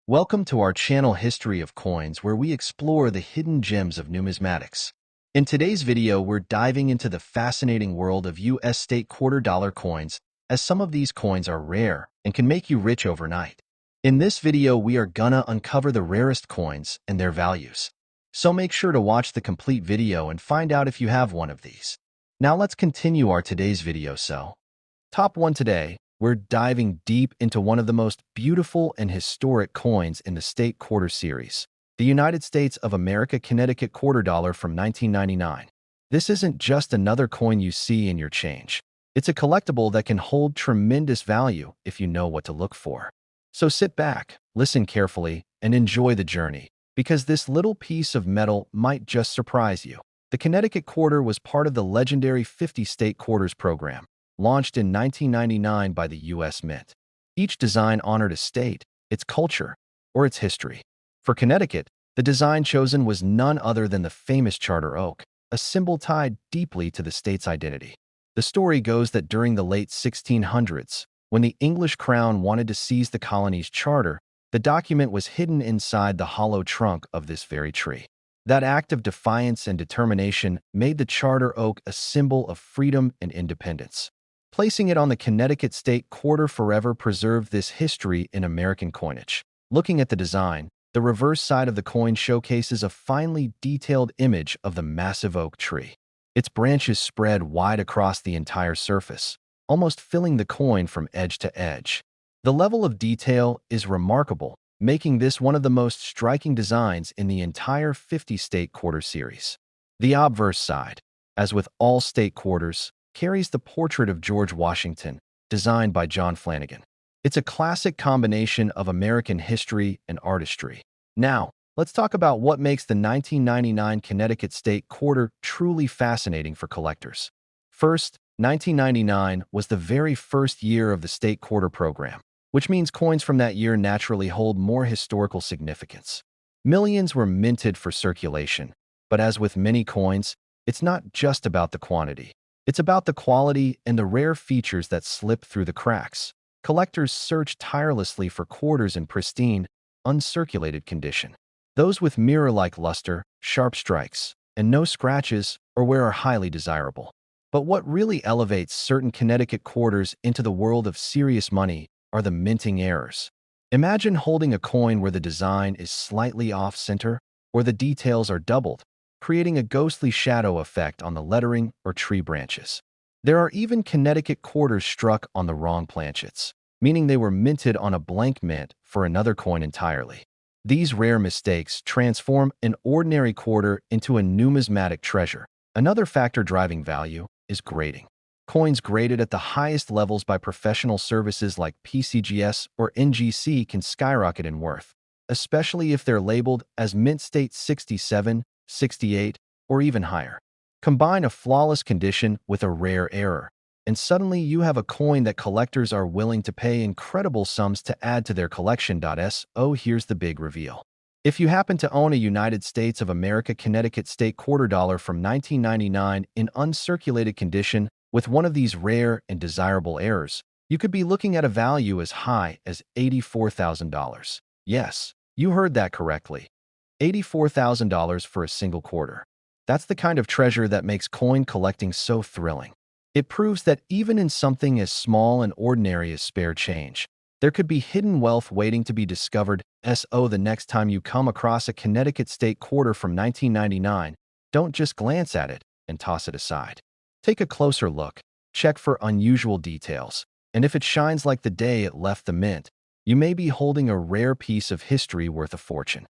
Welcome to our channel History of Coins, where we explore the hidden gems of numismatics. In today's video, we're diving into the fascinating world of U.S. state quarter-dollar coins, as some of these coins are rare and can make you rich overnight. In this video, we are gonna uncover the rarest coins and their values. So make sure to watch the complete video and find out if you have one of these. Now let's continue our today's video. Top 1 today. We're diving deep into one of the most beautiful and historic coins in the state quarter series, the United States of America Connecticut quarter dollar from 1999. This isn't just another coin you see in your change. It's a collectible that can hold tremendous value if you know what to look for. So sit back, listen carefully, and enjoy the journey, because this little piece of metal might just surprise you. The Connecticut quarter was part of the legendary 50 state quarters program, launched in 1999 by the U.S. Mint. Each design honored a state, its culture, or its history. For Connecticut, the design chosen was none other than the famous charter oak, a symbol tied deeply to the state's identity. The story goes that during the late 1600s, when the English crown wanted to seize the colony's charter, the document was hidden inside the hollow trunk of this very tree. That act of defiance and determination made the charter oak a symbol of freedom and independence. Placing it on the Connecticut state quarter forever preserved this history in American coinage. Looking at the design, the reverse side of the coin showcases a finely detailed image of the massive oak tree. Its branches spread wide across the entire surface, almost filling the coin from edge to edge. The level of detail is remarkable, making this one of the most striking designs in the entire 50 state quarter series. The obverse side, as with all state quarters, carries the portrait of George Washington, designed by John Flanagan. It's a classic combination of American history and artistry. Now, let's talk about what makes the 1999 Connecticut state quarter truly fascinating for collectors. First, 1999 was the very first year of the state quarter program, which means coins from that year naturally hold more historical significance. Millions were minted for circulation, but as with many coins, it's not just about the quantity. It's about the quality and the rare features that slip through the cracks. Collectors search tirelessly for quarters in pristine, uncirculated condition. Those with mirror-like luster, sharp strikes, and no scratches or wear are highly desirable. But what really elevates certain Connecticut quarters into the world of serious money are the minting errors. Imagine holding a coin where the design is slightly off-center or the details are doubled, creating a ghostly shadow effect on the lettering or tree branches. There are even Connecticut quarters struck on the wrong planchets, meaning they were minted on a blank mint for another coin entirely. These rare mistakes transform an ordinary quarter into a numismatic treasure. Another factor driving value is grading. Coins graded at the highest levels by professional services like PCGS or NGC can skyrocket in worth, especially if they're labeled as mint state 67, 68, or even higher. Combine a flawless condition with a rare error, and suddenly you have a coin that collectors are willing to pay incredible sums to add to their collection. So here's the big reveal. If you happen to own a United States of America Connecticut state quarter dollar from 1999 in uncirculated condition with one of these rare and desirable errors, you could be looking at a value as high as $84,000. Yes, you heard that correctly. $84,000 for a single quarter. That's the kind of treasure that makes coin collecting so thrilling. It proves that even in something as small and ordinary as spare change, there could be hidden wealth waiting to be discovered. So the next time you come across a Connecticut state quarter from 1999, don't just glance at it and toss it aside. Take a closer look, check for unusual details, and if it shines like the day it left the mint, you may be holding a rare piece of history worth a fortune.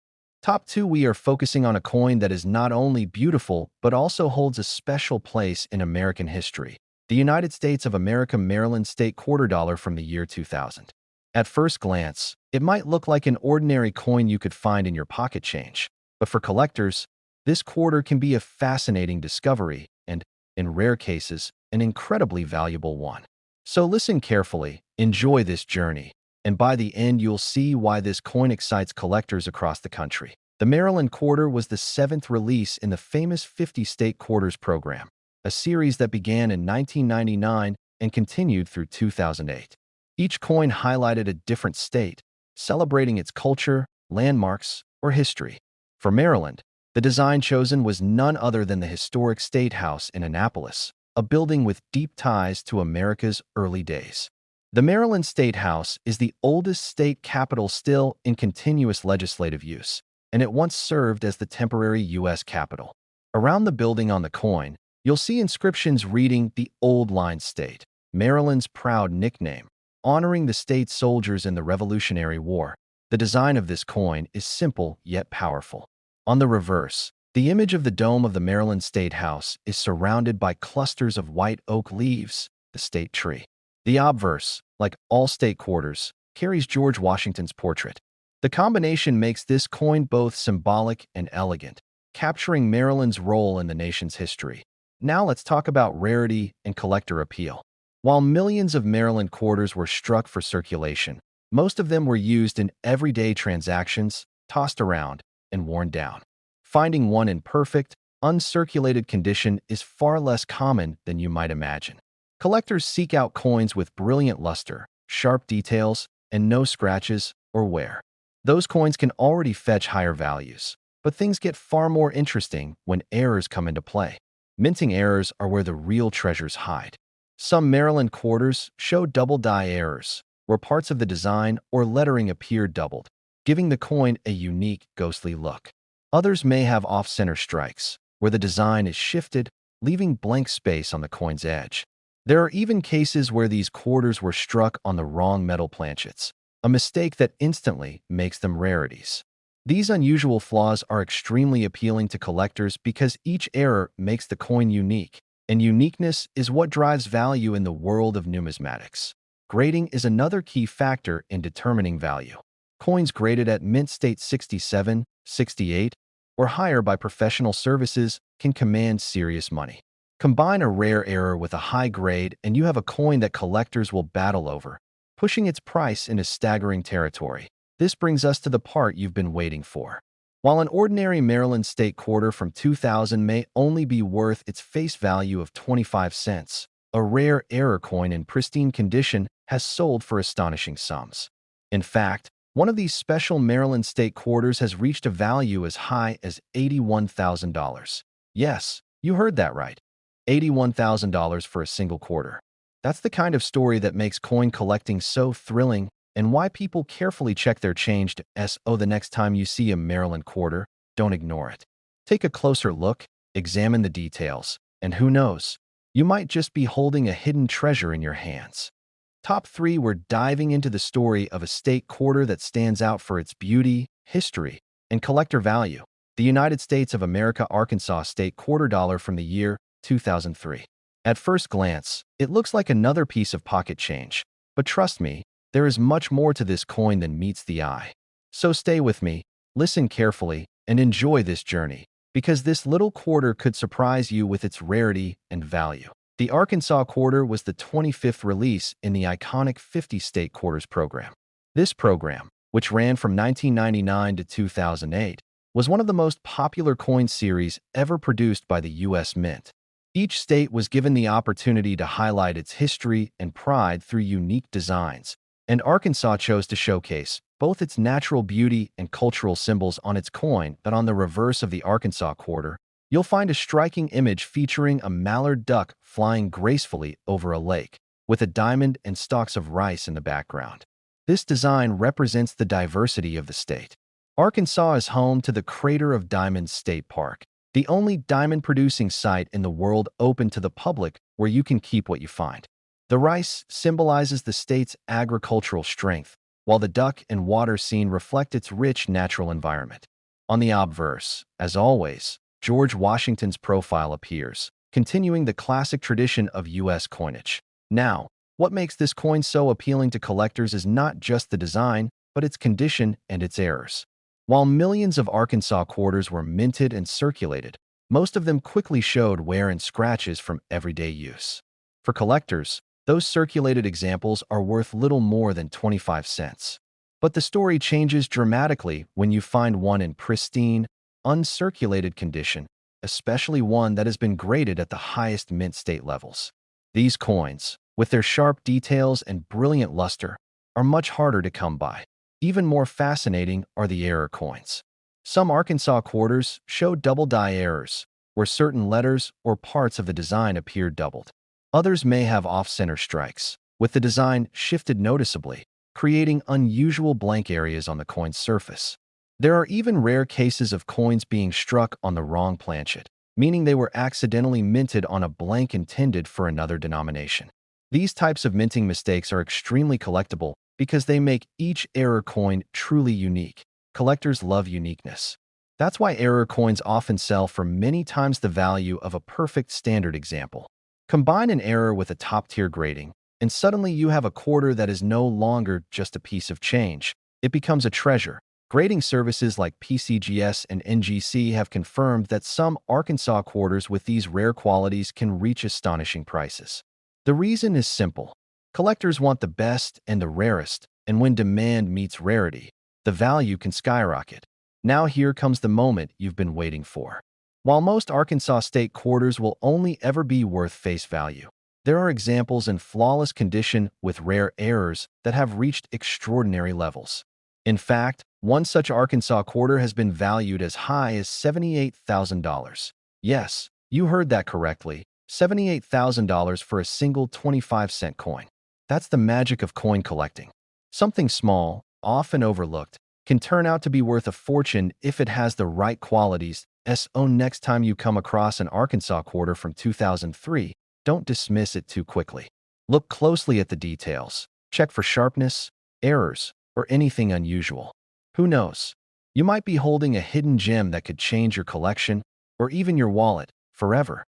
Top 2, we are focusing on a coin that is not only beautiful, but also holds a special place in American history. The United States of America Maryland state quarter dollar from the year 2000. At first glance, it might look like an ordinary coin you could find in your pocket change. But for collectors, this quarter can be a fascinating discovery and, in rare cases, an incredibly valuable one. So listen carefully, enjoy this journey, and by the end you'll see why this coin excites collectors across the country. The Maryland quarter was the 7th release in the famous 50 state quarters program, a series that began in 1999 and continued through 2008. Each coin highlighted a different state, celebrating its culture, landmarks, or history. For Maryland, the design chosen was none other than the historic State House in Annapolis, a building with deep ties to America's early days. The Maryland State House is the oldest state capitol still in continuous legislative use, and it once served as the temporary U.S. Capitol. Around the building on the coin, you'll see inscriptions reading "The Old Line State," Maryland's proud nickname, honoring the state's soldiers in the Revolutionary War. The design of this coin is simple yet powerful. On the reverse, the image of the dome of the Maryland State House is surrounded by clusters of white oak leaves, the state tree. The obverse, like all state quarters, carries George Washington's portrait. The combination makes this coin both symbolic and elegant, capturing Maryland's role in the nation's history. Now let's talk about rarity and collector appeal. While millions of Maryland quarters were struck for circulation, most of them were used in everyday transactions, tossed around, and worn down. Finding one in perfect, uncirculated condition is far less common than you might imagine. Collectors seek out coins with brilliant luster, sharp details, and no scratches or wear. Those coins can already fetch higher values, but things get far more interesting when errors come into play. Minting errors are where the real treasures hide. Some Maryland quarters show double die errors, where parts of the design or lettering appear doubled, giving the coin a unique, ghostly look. Others may have off-center strikes, where the design is shifted, leaving blank space on the coin's edge. There are even cases where these quarters were struck on the wrong metal planchets, a mistake that instantly makes them rarities. These unusual flaws are extremely appealing to collectors because each error makes the coin unique, and uniqueness is what drives value in the world of numismatics. Grading is another key factor in determining value. Coins graded at mint state 67, 68, or higher by professional services can command serious money. Combine a rare error with a high grade and you have a coin that collectors will battle over, pushing its price into staggering territory. This brings us to the part you've been waiting for. While an ordinary Maryland State quarter from 2000 may only be worth its face value of 25 cents, a rare error coin in pristine condition has sold for astonishing sums. In fact, one of these special Maryland State quarters has reached a value as high as $81,000. Yes, you heard that right. $81,000 for a single quarter. That's the kind of story that makes coin collecting so thrilling and why people carefully check their change to SO the next time you see a Maryland quarter. Don't ignore it. Take a closer look, examine the details, and who knows, you might just be holding a hidden treasure in your hands. Top 3, we're diving into the story of a state quarter that stands out for its beauty, history, and collector value. The United States of America Arkansas State Quarter Dollar from the year 2003. At first glance, it looks like another piece of pocket change, but trust me, there is much more to this coin than meets the eye. So stay with me, listen carefully, and enjoy this journey, because this little quarter could surprise you with its rarity and value. The Arkansas quarter was the 25th release in the iconic 50 State Quarters program. This program, which ran from 1999 to 2008, was one of the most popular coin series ever produced by the U.S. Mint. Each state was given the opportunity to highlight its history and pride through unique designs, and Arkansas chose to showcase both its natural beauty and cultural symbols on its coin. But on the reverse of the Arkansas quarter, you'll find a striking image featuring a mallard duck flying gracefully over a lake, with a diamond and stalks of rice in the background. This design represents the diversity of the state. Arkansas is home to the Crater of Diamonds State Park, the only diamond-producing site in the world open to the public where you can keep what you find. The rice symbolizes the state's agricultural strength, while the duck and water scene reflect its rich natural environment. On the obverse, as always, George Washington's profile appears, continuing the classic tradition of U.S. coinage. Now, what makes this coin so appealing to collectors is not just the design, but its condition and its errors. While millions of Arkansas quarters were minted and circulated, most of them quickly showed wear and scratches from everyday use. For collectors, those circulated examples are worth little more than 25 cents. But the story changes dramatically when you find one in pristine, uncirculated condition, especially one that has been graded at the highest mint state levels. These coins, with their sharp details and brilliant luster, are much harder to come by. Even more fascinating are the error coins. Some Arkansas quarters show double die errors, where certain letters or parts of the design appear doubled. Others may have off-center strikes, with the design shifted noticeably, creating unusual blank areas on the coin's surface. There are even rare cases of coins being struck on the wrong planchet, meaning they were accidentally minted on a blank intended for another denomination. These types of minting mistakes are extremely collectible because they make each error coin truly unique. Collectors love uniqueness. That's why error coins often sell for many times the value of a perfect standard example. Combine an error with a top-tier grading, and suddenly you have a quarter that is no longer just a piece of change. It becomes a treasure. Grading services like PCGS and NGC have confirmed that some Arkansas quarters with these rare qualities can reach astonishing prices. The reason is simple. Collectors want the best and the rarest, and when demand meets rarity, the value can skyrocket. Now here comes the moment you've been waiting for. While most Arkansas state quarters will only ever be worth face value, there are examples in flawless condition with rare errors that have reached extraordinary levels. In fact, one such Arkansas quarter has been valued as high as $78,000. Yes, you heard that correctly, $78,000 for a single 25-cent coin. That's the magic of coin collecting. Something small, often overlooked, can turn out to be worth a fortune if it has the right qualities. Next time you come across an Arkansas quarter from 2003, don't dismiss it too quickly. Look closely at the details. Check for sharpness, errors, or anything unusual. Who knows? You might be holding a hidden gem that could change your collection, or even your wallet, forever.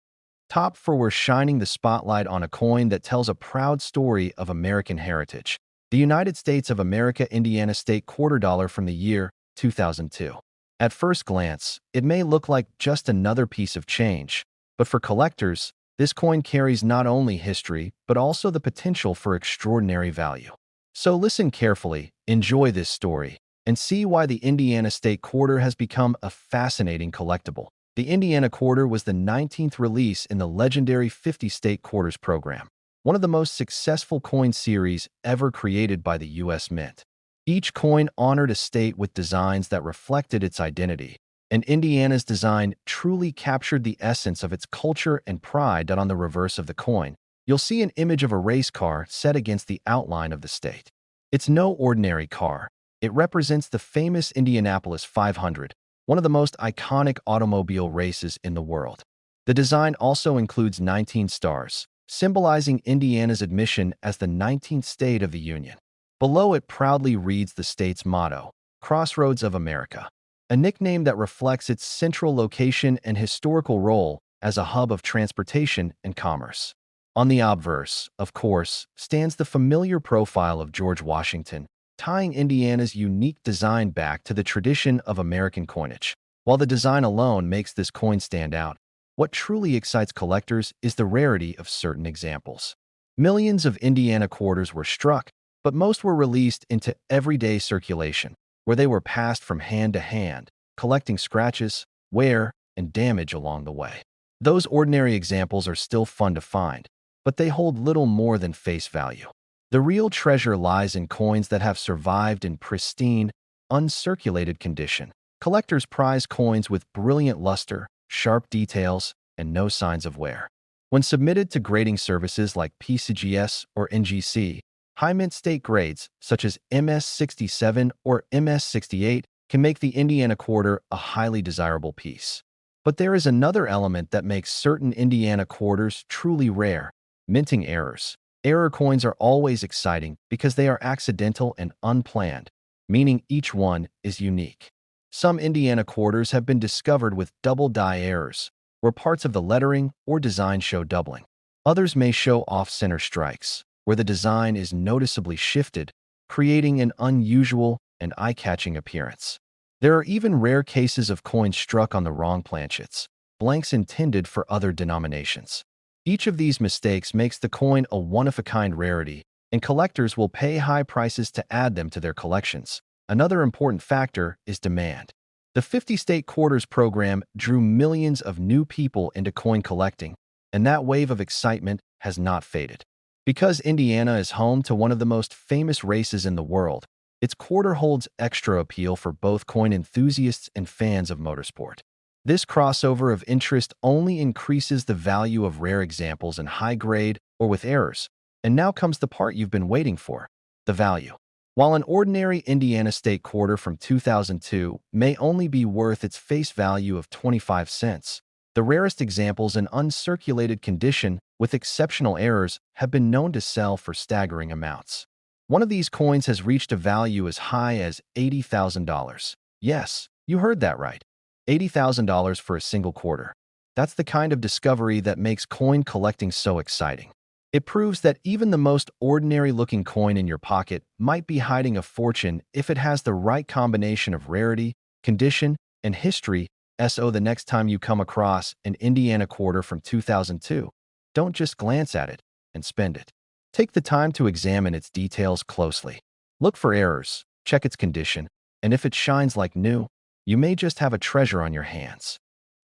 Top 4, we're shining the spotlight on a coin that tells a proud story of American heritage. The United States of America Indiana State Quarter Dollar from the year 2002. At first glance, it may look like just another piece of change, but for collectors, this coin carries not only history, but also the potential for extraordinary value. So listen carefully, enjoy this story, and see why the Indiana State Quarter has become a fascinating collectible. The Indiana Quarter was the 19th release in the legendary 50 State Quarters program, one of the most successful coin series ever created by the U.S. Mint. Each coin honored a state with designs that reflected its identity, and Indiana's design truly captured the essence of its culture and pride. On the reverse of the coin, you'll see an image of a race car set against the outline of the state. It's no ordinary car. It represents the famous Indianapolis 500, one of the most iconic automobile races in the world. The design also includes 19 stars, symbolizing Indiana's admission as the 19th state of the Union. Below it proudly reads the state's motto, Crossroads of America, a nickname that reflects its central location and historical role as a hub of transportation and commerce. On the obverse, of course, stands the familiar profile of George Washington, tying Indiana's unique design back to the tradition of American coinage. While the design alone makes this coin stand out, what truly excites collectors is the rarity of certain examples. Millions of Indiana quarters were struck, but most were released into everyday circulation, where they were passed from hand to hand, collecting scratches, wear, and damage along the way. Those ordinary examples are still fun to find, but they hold little more than face value. The real treasure lies in coins that have survived in pristine, uncirculated condition. Collectors prize coins with brilliant luster, sharp details, and no signs of wear. When submitted to grading services like PCGS or NGC, high mint state grades, such as MS67 or MS68, can make the Indiana quarter a highly desirable piece. But there is another element that makes certain Indiana quarters truly rare: minting errors. Error coins are always exciting because they are accidental and unplanned, meaning each one is unique. Some Indiana quarters have been discovered with double die errors, where parts of the lettering or design show doubling. Others may show off-center strikes, where the design is noticeably shifted, creating an unusual and eye-catching appearance. There are even rare cases of coins struck on the wrong planchets, blanks intended for other denominations. Each of these mistakes makes the coin a one-of-a-kind rarity, and collectors will pay high prices to add them to their collections. Another important factor is demand. The 50 State Quarters program drew millions of new people into coin collecting, and that wave of excitement has not faded. Because Indiana is home to one of the most famous races in the world, its quarter holds extra appeal for both coin enthusiasts and fans of motorsport. This crossover of interest only increases the value of rare examples in high grade or with errors. And now comes the part you've been waiting for, the value. While an ordinary Indiana State quarter from 2002 may only be worth its face value of 25 cents, the rarest examples in uncirculated condition with exceptional errors have been known to sell for staggering amounts. One of these coins has reached a value as high as $80,000. Yes, you heard that right. $80,000 for a single quarter. That's the kind of discovery that makes coin collecting so exciting. It proves that even the most ordinary-looking coin in your pocket might be hiding a fortune if it has the right combination of rarity, condition, and history. So the next time you come across an Indiana quarter from 2002, don't just glance at it and spend it. Take the time to examine its details closely. Look for errors, check its condition, and if it shines like new, you may just have a treasure on your hands.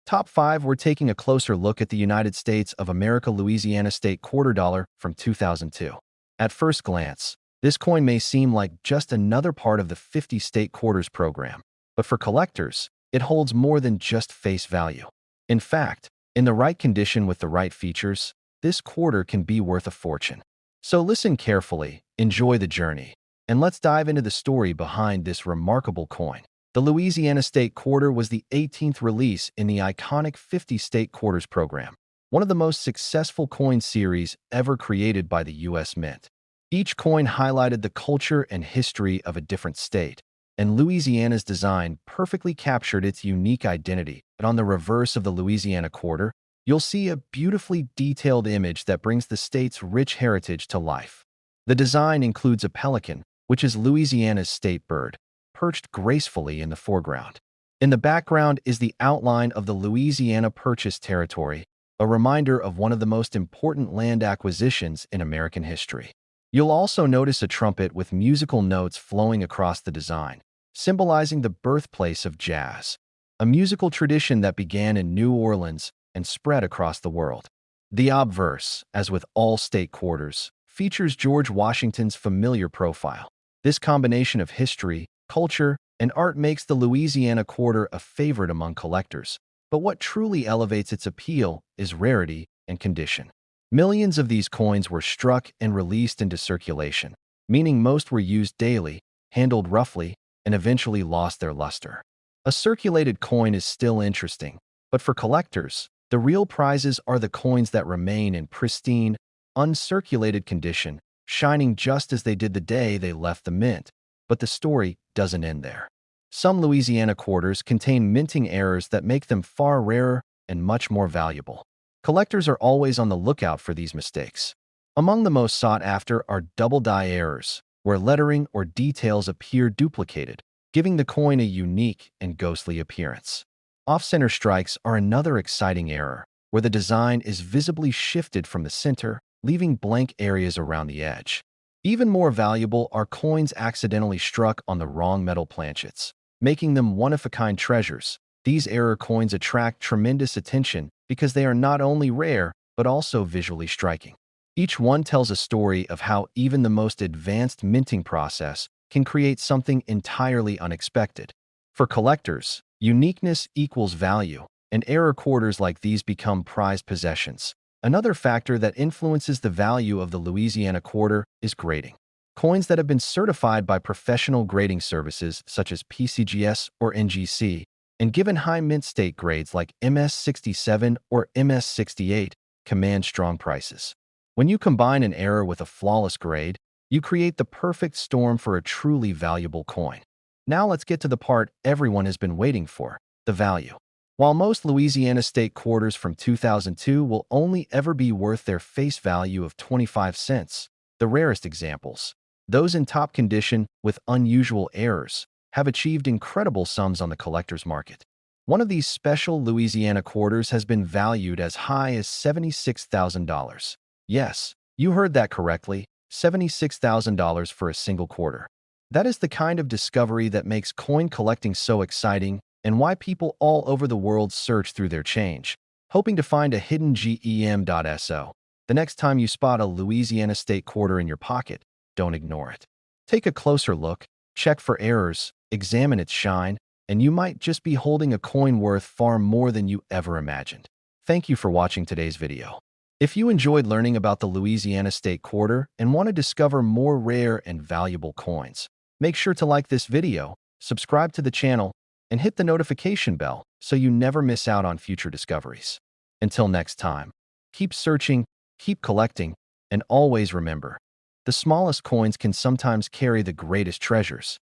Top 5, we're taking a closer look at the United States of America Louisiana State quarter dollar from 2002. At first glance, this coin may seem like just another part of the 50 state quarters program, but for collectors, it holds more than just face value. In fact, in the right condition with the right features, this quarter can be worth a fortune. So listen carefully, enjoy the journey, and let's dive into the story behind this remarkable coin. The Louisiana State Quarter was the 18th release in the iconic 50 State Quarters program, one of the most successful coin series ever created by the U.S. Mint. Each coin highlighted the culture and history of a different state, and Louisiana's design perfectly captured its unique identity. And on the reverse of the Louisiana Quarter, you'll see a beautifully detailed image that brings the state's rich heritage to life. The design includes a pelican, which is Louisiana's state bird, perched gracefully in the foreground. In the background is the outline of the Louisiana Purchase Territory, a reminder of one of the most important land acquisitions in American history. You'll also notice a trumpet with musical notes flowing across the design, symbolizing the birthplace of jazz, a musical tradition that began in New Orleans and spread across the world. The obverse, as with all state quarters, features George Washington's familiar profile. This combination of history, culture, and art makes the Louisiana quarter a favorite among collectors. But what truly elevates its appeal is rarity and condition. Millions of these coins were struck and released into circulation, meaning most were used daily, handled roughly, and eventually lost their luster. A circulated coin is still interesting, but for collectors, the real prizes are the coins that remain in pristine, uncirculated condition, shining just as they did the day they left the mint. But the story doesn't end there. Some Louisiana quarters contain minting errors that make them far rarer and much more valuable. Collectors are always on the lookout for these mistakes. Among the most sought after are double die errors, where lettering or details appear duplicated, giving the coin a unique and ghostly appearance. Off-center strikes are another exciting error, where the design is visibly shifted from the center, leaving blank areas around the edge. Even more valuable are coins accidentally struck on the wrong metal planchets, making them one-of-a-kind treasures. These error coins attract tremendous attention because they are not only rare, but also visually striking. Each one tells a story of how even the most advanced minting process can create something entirely unexpected. For collectors, uniqueness equals value, and error quarters like these become prized possessions. Another factor that influences the value of the Louisiana quarter is grading. Coins that have been certified by professional grading services such as PCGS or NGC and given high mint state grades like MS67 or MS68 command strong prices. When you combine an error with a flawless grade, you create the perfect storm for a truly valuable coin. Now let's get to the part everyone has been waiting for, the value. While most Louisiana State quarters from 2002 will only ever be worth their face value of 25 cents, the rarest examples, those in top condition with unusual errors, have achieved incredible sums on the collector's market. One of these special Louisiana quarters has been valued as high as $76,000. Yes, you heard that correctly, $76,000 for a single quarter. That is the kind of discovery that makes coin collecting so exciting and why people all over the world search through their change, hoping to find a hidden gem.so. The next time you spot a Louisiana State quarter in your pocket, don't ignore it. Take a closer look Check for errors, examine its shine, and you might just be holding a coin worth far more than you ever imagined. Thank you for watching today's video. If you enjoyed learning about the Louisiana State Quarter and want to discover more rare and valuable coins, make sure to like this video, subscribe to the channel, and hit the notification bell so you never miss out on future discoveries. Until next time, keep searching, keep collecting, and always remember, the smallest coins can sometimes carry the greatest treasures.